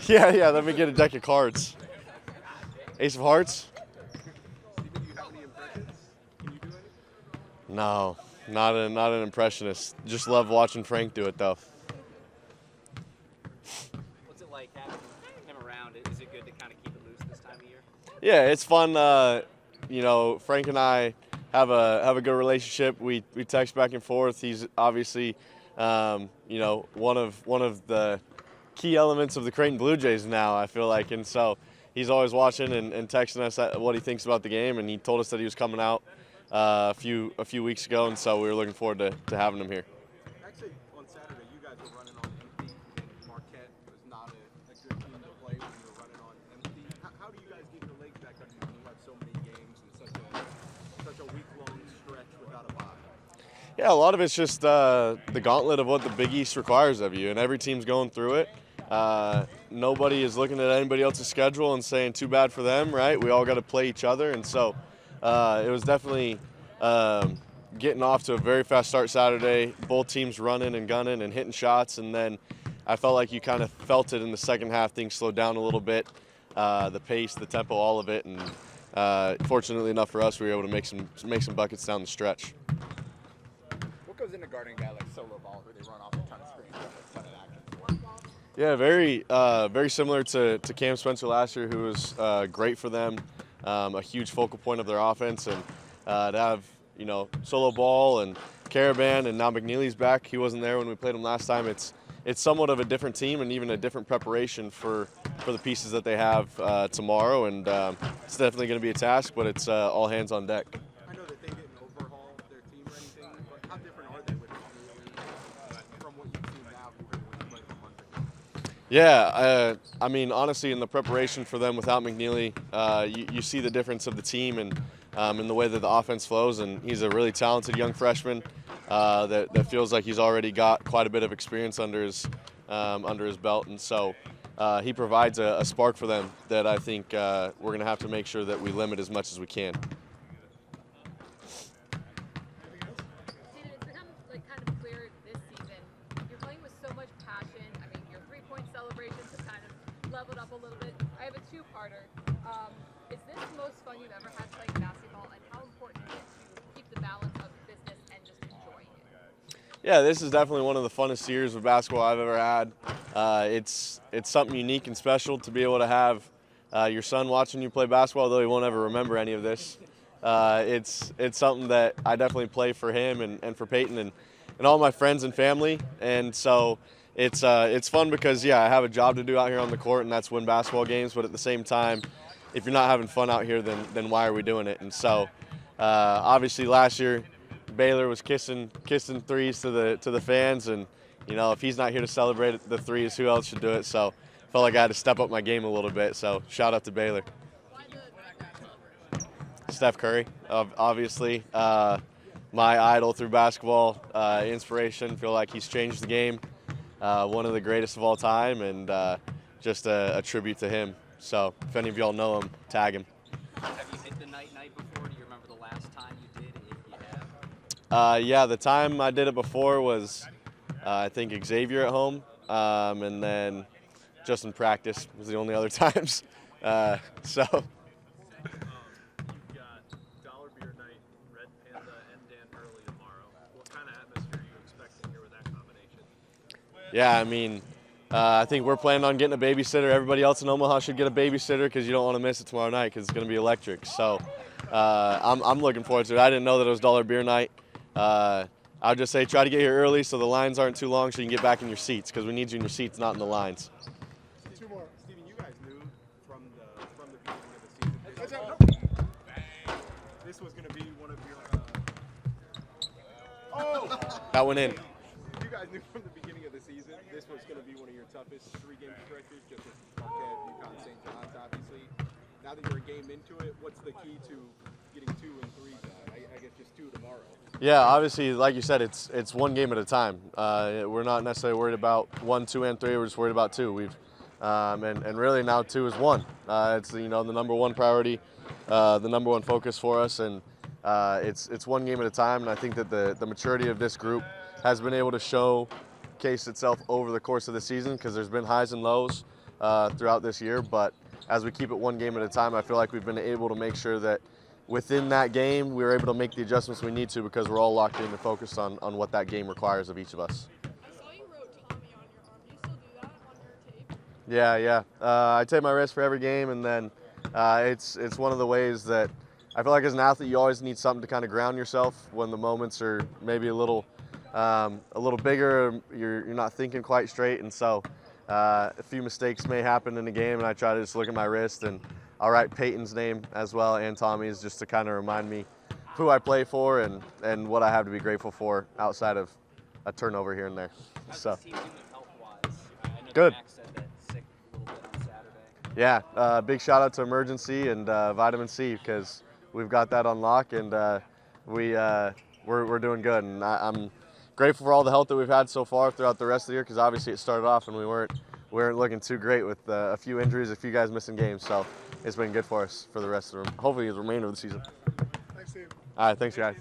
Yeah, let me get a deck of cards. Ace of Hearts? No, not an impressionist. Just love watching Frank do it, though. What's it like having him around? Is it good to kind of keep it loose this time of year? Yeah, it's fun. Frank and I have a good relationship. We text back and forth. He's obviously, one of the key elements of the Creighton Blue Jays now, I feel like, and so he's always watching and texting us what he thinks about the game. And he told us that he was coming out a few weeks ago, and so we were looking forward to having him here. Actually, on Saturday, you guys were running on empty, and Marquette was not a good team to play when you were running on empty. How do you guys get your legs back under you when you have so many games and such a week-long stretch without a bye? Yeah, a lot of it's just the gauntlet of what the Big East requires of you, and every team's going through it. Nobody is looking at anybody else's schedule and saying too bad for them, right? We all got to play each other, and so it was definitely getting off to a very fast start Saturday. Both teams running and gunning and hitting shots, and then I felt like you kind of felt it in the second half. Things slowed down a little bit, the pace, the tempo, all of it, and fortunately enough for us, we were able to make some buckets down the stretch. What goes into guarding a guy like Solo Ball, who they run off a ton of screens, a ton of action for? Yeah, very similar to Cam Spencer last year, who was great for them, a huge focal point of their offense, and to have Solo Ball and Caravan, and now McNeely's back. He wasn't there when we played him last time. It's somewhat of a different team and even a different preparation for the pieces that they have tomorrow, and it's definitely going to be a task, but it's all hands on deck. I know that they didn't overhaul their team or anything, but how different are they with McNeely from what you've seen now compared to when you played them a month ago? Yeah, I mean, honestly, in the preparation for them without McNeely, you see the difference of the team and in the way that the offense flows. And he's a really talented young freshman that feels like he's already got quite a bit of experience under his belt. And so he provides a spark for them that I think we're going to have to make sure that we limit as much as we can. Leveled up a little bit. I have a two-parter. Is this the most fun you've ever had playing basketball, and how important is it to keep the balance of business and just enjoying it? Yeah, this is definitely one of the funnest years of basketball I've ever had. It's something unique and special to be able to have your son watching you play basketball, though he won't ever remember any of this. It's something that I definitely play for him and for Peyton and all my friends and family, and so it's fun because, yeah, I have a job to do out here on the court, and that's win basketball games. But at the same time, if you're not having fun out here, then why are we doing it? And so, obviously, last year, Baylor was kissing threes to the fans, and if he's not here to celebrate the threes, who else should do it? So, felt like I had to step up my game a little bit. So, shout out to Baylor. Steph Curry, obviously, my idol through basketball, inspiration. Feel like he's changed the game. One of the greatest of all time, and just a tribute to him. So if any of y'all know him, tag him. Have you hit the night before? Do you remember the last time you did, if you have? Yeah, the time I did it before was, I think, Xavier at home, and then just in practice was the only other times. So. You've got Dollar Beer Night, Red Panda, and Dan Hurley tomorrow. What kind of atmosphere are you expecting here with that combination? Yeah, I mean, I think we're planning on getting a babysitter. Everybody else in Omaha should get a babysitter because you don't want to miss it tomorrow night because it's going to be electric. So I'm looking forward to it. I didn't know that it was Dollar Beer Night. I'll just say try to get here early so the lines aren't too long so you can get back in your seats because we need you in your seats, not in the lines. Two more. Steven, you guys knew from the beginning of the season this was going to be one of your That went in. You guys knew from the beginning of the season this was going to be one of your toughest three-game stretches, just with Marquette, UConn, St. John's, obviously. Now that you're a game into it, what's the key to getting 2 and 3 done? I guess just 2 tomorrow. Yeah, obviously, like you said, it's one game at a time. We're not necessarily worried about 1, 2, and 3. We're just worried about 2. And really now 2 is 1. It's the number one priority, the number one focus for us, and it's one game at a time. And I think that the maturity of this group has been able to show showcased itself over the course of the season because there's been highs and lows throughout this year. But as we keep it one game at a time, I feel like we've been able to make sure that within that game, we were able to make the adjustments we need to because we're all locked in and focused on what that game requires of each of us. I saw you wrote Tommy on your arm. Do you still do that on your tape? Yeah. I tape my wrist for every game, and then it's one of the ways that I feel like as an athlete, you always need something to kind of ground yourself when the moments are maybe a little bigger. You're not thinking quite straight, and so a few mistakes may happen in the game, and I try to just look at my wrist, and I'll write Peyton's name as well and Tommy's just to kind of remind me who I play for and what I have to be grateful for outside of a turnover here and there. How's So this team doing health-wise? I know Good. Max said that sick a little bit on Saturday. yeah, big shout out to Emergency and Vitamin C because we've got that on lock, and we're doing good. And I'm grateful for all the help that we've had so far throughout the rest of the year because obviously it started off and we weren't looking too great with a few injuries, a few guys missing games. So it's been good for us for the rest of hopefully the remainder of the season. Thanks, Steve. All right, thanks guys.